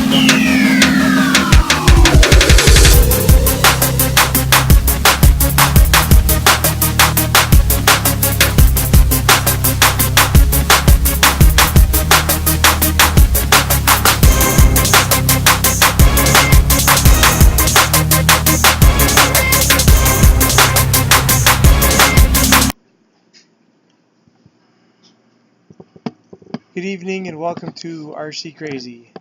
Good evening and welcome to RC CRAY-Z.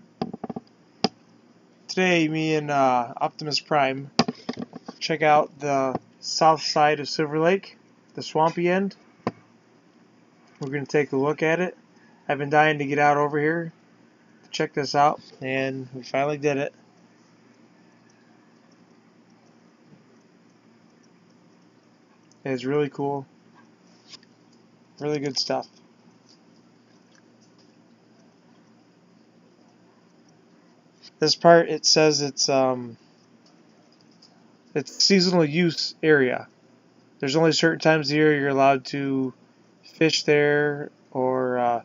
Today, me and Optimus Prime check out the south side of Silver Lake, the swampy end. We're going to take a look at it. I've been dying to get out over here to check this out, and we finally did it. It's really cool. Really good stuff. This part, it says it's seasonal use area. There's only certain times of the year you're allowed to fish there or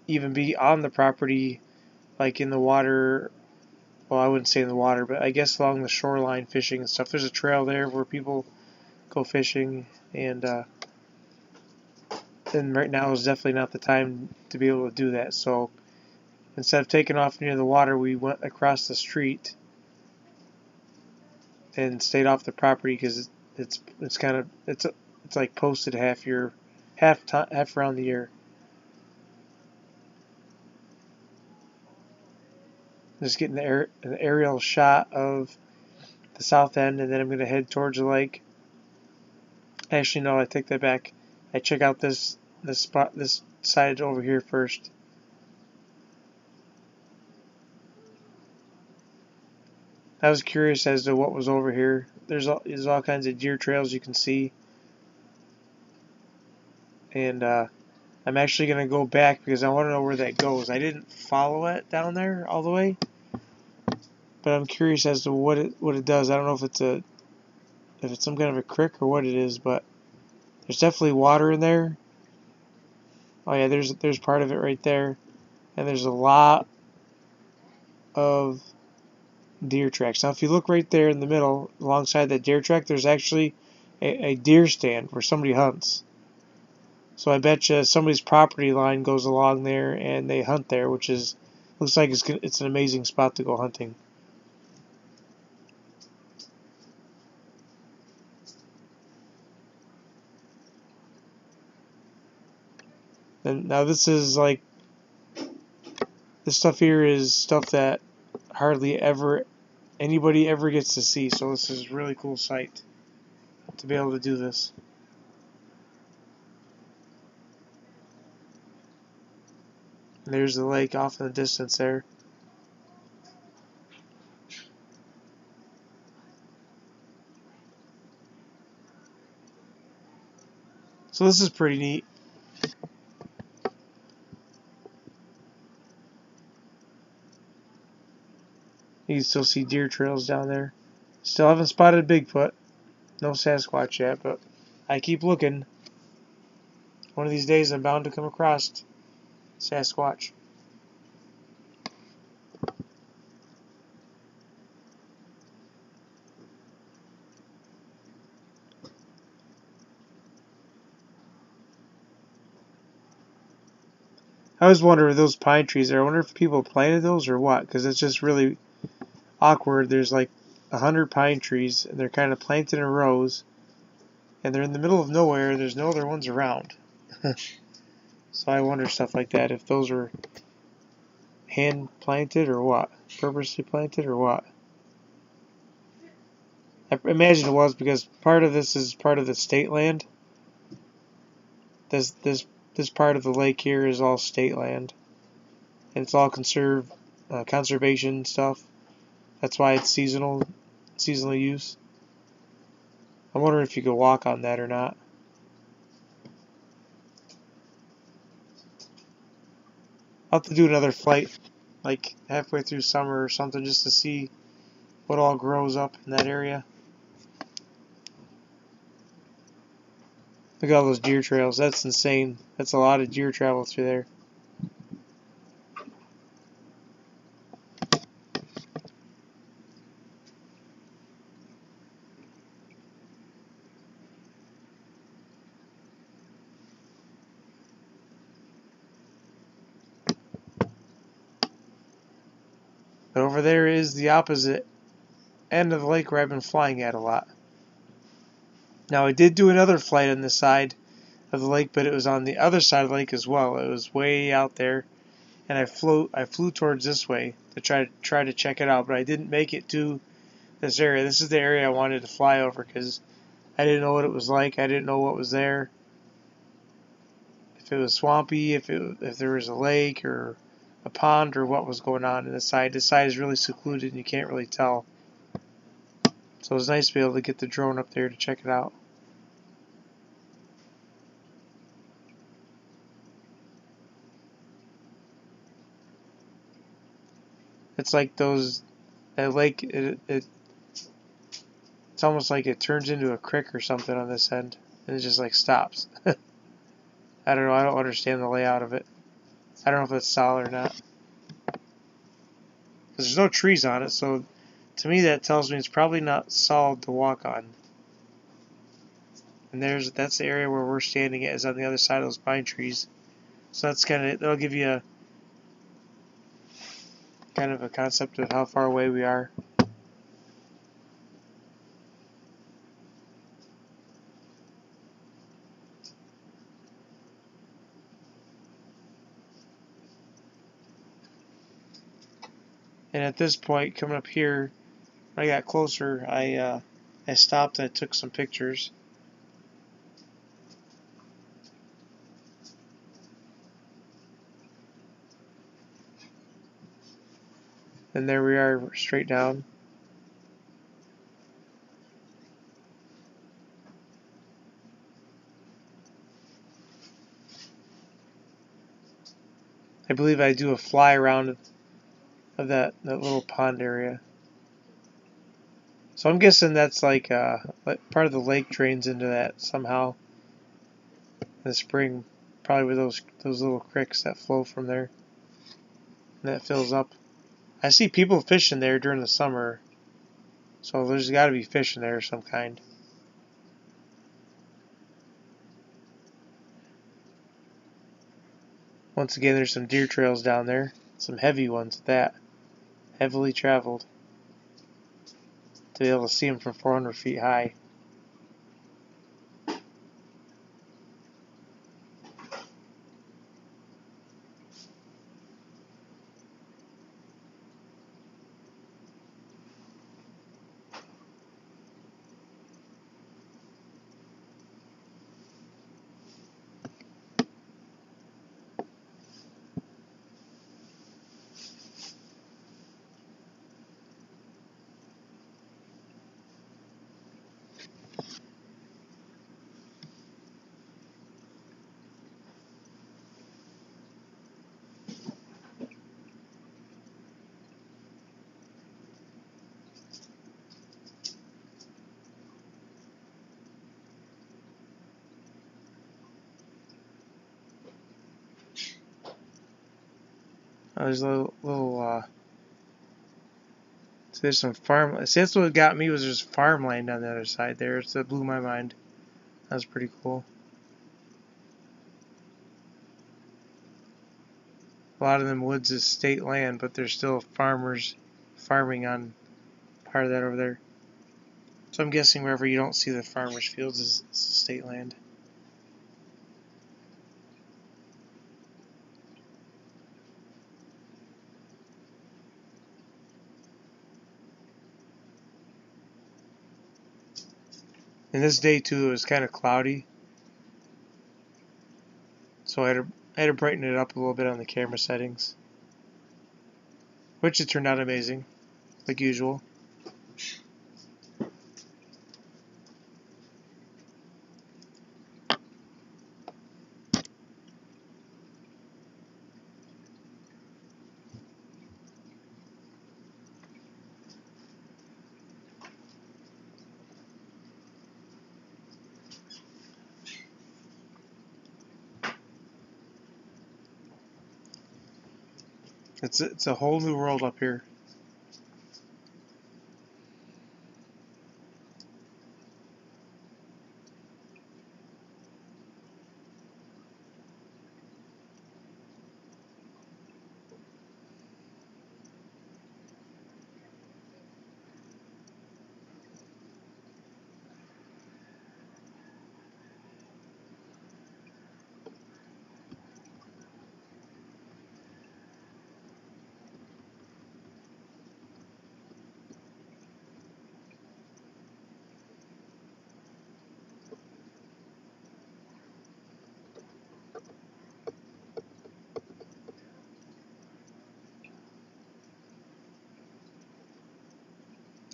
even be on the property, like in the water. Well, I wouldn't say in the water, but I guess along the shoreline fishing and stuff. There's a trail there where people go fishing, and right now is definitely not the time to be able to do that. So instead of taking off near the water, we went across the street and stayed off the property because it's like posted half around the year. Just getting an aerial shot of the south end, and then I'm going to head towards the lake. Actually, no, I take that back. I check out this side over here first. I was curious as to what was over here. There's all kinds of deer trails you can see, and I'm actually going to go back because I want to know where that goes. I didn't follow it down there all the way, but I'm curious as to what it does. I don't know if it's some kind of a creek or what it is, but there's definitely water in there. Oh yeah, there's part of it right there, and there's a lot of deer tracks. Now if you look right there in the middle alongside that deer track, there's actually a deer stand where somebody hunts. So I bet you somebody's property line goes along there and they hunt there, which looks like it's an amazing spot to go hunting. And now this stuff here is stuff that hardly anybody ever gets to see. So this is a really cool sight to be able to do this. And there's the lake off in the distance there. So this is pretty neat. You can still see deer trails down there. Still haven't spotted Bigfoot. No Sasquatch yet, but I keep looking. One of these days I'm bound to come across Sasquatch. I always wonder if those pine trees there, I wonder if people planted those or what, because it's just really awkward. There's like 100 pine trees, and they're kind of planted in rows, and they're in the middle of nowhere, and there's no other ones around. So I wonder stuff like that, if those were hand planted or what, purposely planted or what. I imagine it was, because part of this is part of the state land. This part of the lake here is all state land, and it's all conservation stuff. That's why it's seasonal use. I'm wondering if you could walk on that or not. I'll have to do another flight, like halfway through summer or something, just to see what all grows up in that area. Look at all those deer trails. That's insane. That's a lot of deer travel through there. But over there is the opposite end of the lake where I've been flying at a lot. Now I did do another flight on this side of the lake, but it was on the other side of the lake as well. It was way out there, and I flew towards this way to try to check it out, but I didn't make it to this area. This is the area I wanted to fly over because I didn't know what it was like. I didn't know what was there. If it was swampy, if there was a lake or a pond or what was going on in the side. This side is really secluded and you can't really tell. So it was nice to be able to get the drone up there to check it out. It's like that lake, it's almost like it turns into a creek or something on this end, and it just like stops. I don't know, I don't understand the layout of it. I don't know if it's solid or not. Because there's no trees on it, so to me that tells me it's probably not solid to walk on. And that's the area where we're standing at, is on the other side of those pine trees. So that'll give you a kind of a concept of how far away we are. And at this point, coming up here, when I got closer, I stopped and I took some pictures. And there we are, straight down. I believe I do a fly around of that little pond area. So I'm guessing that's like part of the lake drains into that somehow in the spring, probably with those little creeks that flow from there, and that fills up. I see people fishing there during the summer, so there's got to be fish in there of some kind. Once again, there's some deer trails down there, some heavy ones at that, heavily traveled, to be able to see them from 400 feet high. There's a little so there's some farm. See, that's what got me, was there's farmland on the other side there. So it blew my mind. That was pretty cool. A lot of them woods is state land, but there's still farmers farming on part of that over there. So I'm guessing wherever you don't see the farmers' fields is state land. And this day too, it was kind of cloudy, so I had to brighten it up a little bit on the camera settings, which it turned out amazing, like usual. It's a whole new world up here.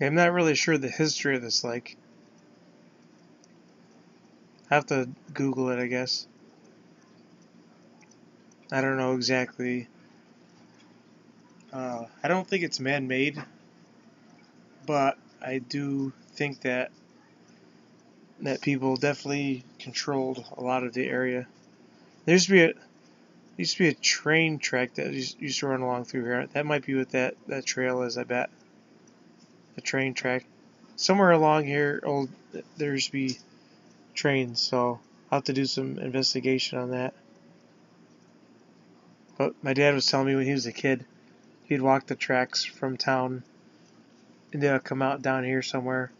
I'm not really sure the history of this lake. I have to Google it, I guess. I don't know exactly. I don't think it's man-made, but I do think that people definitely controlled a lot of the area. There used to be a train track that used to run along through here. That might be what that trail is, I bet. The train track. Somewhere along here, there used to be trains, so I'll have to do some investigation on that. But my dad was telling me when he was a kid, he'd walk the tracks from town and they'll come out down here somewhere.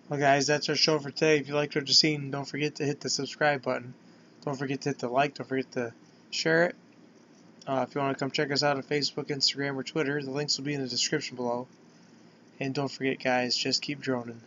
Well, guys, that's our show for today. If you liked what you've seen, don't forget to hit the subscribe button. Don't forget to hit the like. Don't forget to share it. If you want to come check us out on Facebook, Instagram, or Twitter, the links will be in the description below. And don't forget, guys, just keep droning.